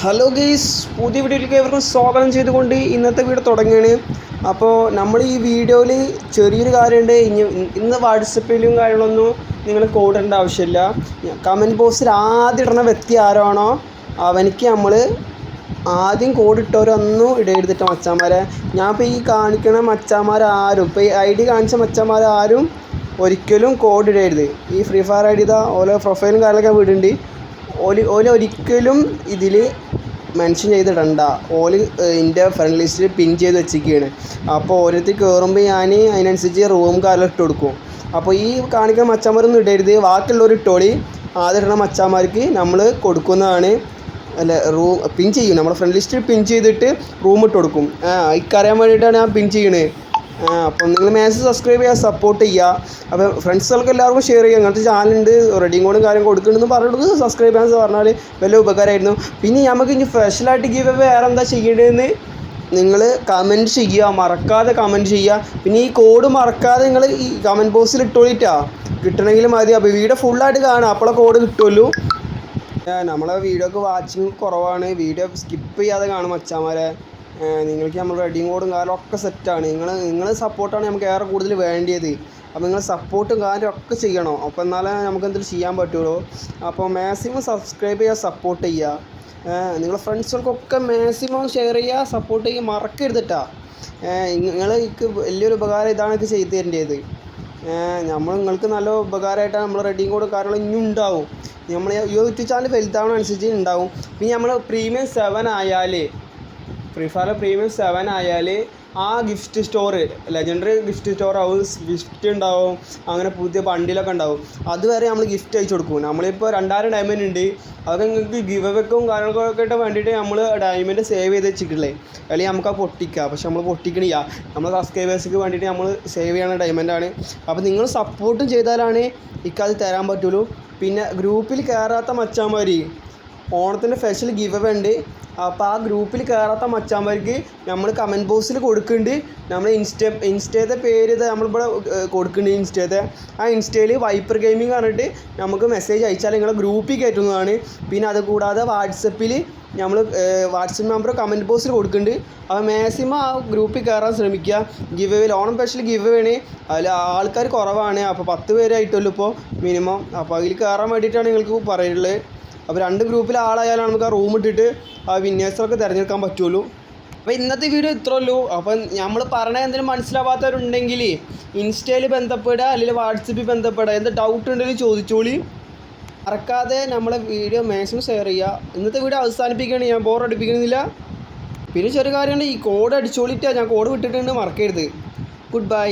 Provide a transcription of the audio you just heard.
Hello guys, പുതിയ വീഡിയോയിലേക്ക് ഏവർക്കും സ്വാഗതം ചെയ്തുകൊണ്ട് ഇന്നത്തെ വീഡിയോ തുടങ്ങുകയാണ്. അപ്പോൾ നമ്മൾ ഈ വീഡിയോയിൽ ചെറിയൊരു കാര്യമുണ്ട്. ഇന്ന് വാട്സപ്പിലും കാര്യങ്ങളൊന്നും നിങ്ങൾ കോഡ് ഇടേണ്ട ആവശ്യമില്ല. കമൻറ്റ് ബോക്സിൽ ആദ്യം ഇടുന്ന വ്യക്തി ആരാണോ അവനിക്ക് നമ്മൾ ആദ്യം കോഡ് ഇട്ടവരൊന്നും ഇടരുതിട്ട് മച്ചാന്മാരെ. ഞാൻ ഇപ്പോൾ ഈ കാണിക്കണ മച്ചാന്മാരാരും ഇപ്പോൾ ഈ ID കാണിച്ച മച്ചാന്മാരാരും ഒരിക്കലും കോഡ് ഇടരുത്. ഈ ഫ്രീ ഫയർ ID ഇതാ ഓരോ പ്രൊഫൈലും കാര്യങ്ങളൊക്കെ വിടുന്നുണ്ട്. ഒരിക്കലും ഇതിൽ മെൻഷൻ ചെയ്തിടണ്ട. എൻ്റെ ഫ്രണ്ട് ലിസ്റ്റിൽ പിൻ ചെയ്ത് വെച്ചിരിക്കുകയാണ്. അപ്പോൾ ഓരോരുത്തർ കയറുമ്പോൾ ഞാൻ അതിനനുസരിച്ച് റൂം കാലം ഇട്ട് കൊടുക്കും. അപ്പോൾ ഈ കാണിക്കുന്ന മച്ചാന്മാരൊന്നും ഇടരുത്, ബാക്കിയുള്ളവർ ഇട്ടോളി. ആദ്യം ഇടുന്ന മച്ചാന്മാർക്ക് നമ്മൾ കൊടുക്കുന്നതാണ്. അല്ല, പിൻ ചെയ്യും. നമ്മുടെ ഫ്രണ്ട് ലിസ്റ്റിൽ പിൻ ചെയ്തിട്ട് റൂം ഇട്ട് കൊടുക്കും. ഇക്കറിയാൻ വേണ്ടിയിട്ടാണ് ഞാൻ പിൻ ചെയ്യണത്. അപ്പം നിങ്ങൾ മാക്സിമം സബ്സ്ക്രൈബ് ചെയ്യുക, സപ്പോർട്ട് ചെയ്യുക. അപ്പോൾ ഫ്രണ്ട്സുകൾക്ക് എല്ലാവർക്കും ഷെയർ ചെയ്യുക. അങ്ങനത്തെ ചാനലുണ്ട്, റെഡിയും കോഡും കാര്യം കൊടുക്കുന്നുണ്ടെന്ന് പറഞ്ഞിട്ട് സബ്സ്ക്രൈബ് ചെയ്യാൻ പറഞ്ഞാൽ വലിയ ഉപകാരമായിരുന്നു. പിന്നെ നമുക്ക് ഇനി സ്പെഷ്യലായിട്ട് ഗീവ് വേറെ എന്താ ചെയ്യേണ്ടതെന്ന് നിങ്ങൾ കമൻറ്റ് ചെയ്യുക, മറക്കാതെ കമൻറ്റ് ചെയ്യുക. പിന്നെ ഈ കോഡ് മറക്കാതെ നിങ്ങൾ ഈ കമൻറ്റ് ബോക്സിൽ ഇട്ടോളിട്ടാ, കിട്ടണമെങ്കിൽ മതി. അപ്പോൾ വീഡിയോ ഫുള്ളായിട്ട് കാണുക, അപ്പോഴേ കോഡ് കിട്ടുമല്ലോ. നമ്മളെ വീഡിയോക്ക് വാച്ചിങ് കുറവാണ്, വീഡിയോ സ്കിപ്പ് ചെയ്യാതെ കാണും മച്ചാന്മാരെ. നിങ്ങൾക്ക് നമ്മൾ റെഡിയും കോഡും കാര്യം ഒക്കെ സെറ്റാണ്. നിങ്ങൾ സപ്പോർട്ടാണ് നമുക്ക് ഏറെ കൂടുതൽ വേണ്ടിയത്. അപ്പോൾ നിങ്ങൾ സപ്പോർട്ടും കാര്യം ഒക്കെ ചെയ്യണം. അപ്പോൾ എന്നാലേ നമുക്ക് എന്തെങ്കിലും ചെയ്യാൻ പറ്റുള്ളൂ. അപ്പോൾ മാക്സിമം സബ്സ്ക്രൈബ് ചെയ്യുക, സപ്പോർട്ട് ചെയ്യുക. നിങ്ങളുടെ ഫ്രണ്ട്സുകൾക്കൊക്കെ മാക്സിമം ഷെയർ ചെയ്യുക, സപ്പോർട്ട് ചെയ്യുക, മറക്കരുതിട്ടാ. നിങ്ങൾക്ക് വലിയൊരു ഉപകാരം ഇതാണ് ഇത് ചെയ്തു തരേണ്ടത്. നിങ്ങൾക്ക് നല്ല ഉപകാരമായിട്ടാണ് നമ്മൾ റെഡിയും കോഡും കാര്യങ്ങളും ഇനിയും ഉണ്ടാവും. നമ്മൾ യൂട്യൂബ് ചാനൽ വലുതാവണനുസരിച്ച് ഉണ്ടാവും. പിന്നെ നമ്മൾ പ്രീമിയം 7 ആയാൽ, ഫ്രീ ഫയർ പ്രീമിയം 7 ആയാൽ ആ gift store, legendary gift store ആവും, ഗിഫ്റ്റ് ഉണ്ടാവും, അങ്ങനെ പുതിയ ബണ്ടിലൊക്കെ ഉണ്ടാവും. അതുവരെ നമ്മൾ ഗിഫ്റ്റ് അയച്ചു കൊടുക്കും. നമ്മളിപ്പോൾ 2000 ഡയമണ്ട് ഉണ്ട്, അതൊക്കെ നിങ്ങൾക്ക് ഗിവ് അവയ്ക്കും കാര്യങ്ങൾക്കൊക്കെ ആയിട്ട് വേണ്ടിയിട്ട് നമ്മൾ ഡയമണ്ട് സേവ് ചെയ്ത് വെച്ചിട്ടില്ലേ, അല്ലെങ്കിൽ നമുക്ക് ആ പൊട്ടിക്കാം. പക്ഷെ നമ്മൾ പൊട്ടിക്കണില്ല, നമ്മൾ സബ്സ്ക്രൈബേഴ്സിന് വേണ്ടിയിട്ട് നമ്മൾ സേവ് ചെയ്യണ ഡയമണ്ടാണ്. അപ്പോൾ നിങ്ങൾ സപ്പോർട്ടും ചെയ്താലാണ് ഇക്കത് തരാൻ പറ്റുള്ളൂ. പിന്നെ ഗ്രൂപ്പിൽ കയറാത്ത മച്ചാന്മാർ ഓണത്തിൻ്റെ സ്പെഷ്യൽ ഗിവ് അവേ ഉണ്ട്. അപ്പോൾ ആ ഗ്രൂപ്പിൽ കയറാത്ത മച്ചാന്മാർക്ക് നമ്മൾ കമൻറ്റ് ബോക്സിൽ കൊടുക്കുന്നുണ്ട്. നമ്മൾ ഇൻസ്റ്റേത്തെ പേര് നമ്മളിവിടെ കൊടുക്കുന്നുണ്ട്. ഇൻസ്റ്റയിൽ വൈപ്പർ ഗെയിമിംഗ് പറഞ്ഞിട്ട് നമുക്ക് മെസ്സേജ് അയച്ചാൽ നിങ്ങളെ ഗ്രൂപ്പിൽ കയറ്റുന്നതാണ്. പിന്നെ അതുകൂടാതെ വാട്സപ്പിൽ നമ്മൾ വാട്സപ്പ് നമ്പർ കമൻറ്റ് ബോക്സിൽ കൊടുക്കുന്നുണ്ട്. അപ്പോൾ മാക്സിമം ആ ഗ്രൂപ്പിൽ കയറാൻ ശ്രമിക്കുക. Give away Onam special give away ആണ്. അതിൽ ആൾക്കാർ കുറവാണ്. അപ്പോൾ 10 പേരായിട്ടുള്ളൂ ഇപ്പോൾ മിനിമം. അപ്പോൾ അതിൽ കയറാൻ വേണ്ടിയിട്ടാണ് നിങ്ങൾക്ക് പറയുള്ളത്. അപ്പോൾ 2 ഗ്രൂപ്പിൽ ആളായാലും നമുക്ക് ആ റൂം ഇട്ടിട്ട് ആ വിന്നേഴ്സൊക്കെ തിരഞ്ഞെടുക്കാൻ പറ്റുള്ളൂ. അപ്പോൾ ഇന്നത്തെ വീഡിയോ ഇത്രേ ഉള്ളൂ. അപ്പം നമ്മൾ പറഞ്ഞത് എന്തെങ്കിലും മനസ്സിലാവാത്തവരുണ്ടെങ്കിൽ ഇൻസ്റ്റയിൽ ബന്ധപ്പെടുക, അല്ലെങ്കിൽ വാട്സപ്പിൽ ബന്ധപ്പെടുക. എന്ത് ഡൗട്ട് ഉണ്ടെങ്കിൽ ചോദിച്ചോളി. മറക്കാതെ നമ്മളെ വീഡിയോ മാക്സിമം ഷെയർ ചെയ്യുക. ഇന്നത്തെ വീഡിയോ അവസാനിപ്പിക്കുകയാണ്, ഞാൻ ബോറടിപ്പിക്കുന്നില്ല. പിന്നെ ചെറിയ കാര്യമുണ്ട്, ഈ കോഡ് അടിച്ചോളിട്ടാണ്, ഞാൻ കോഡ് വിട്ടിട്ടുണ്ട്, മറക്കരുത്. Good bye.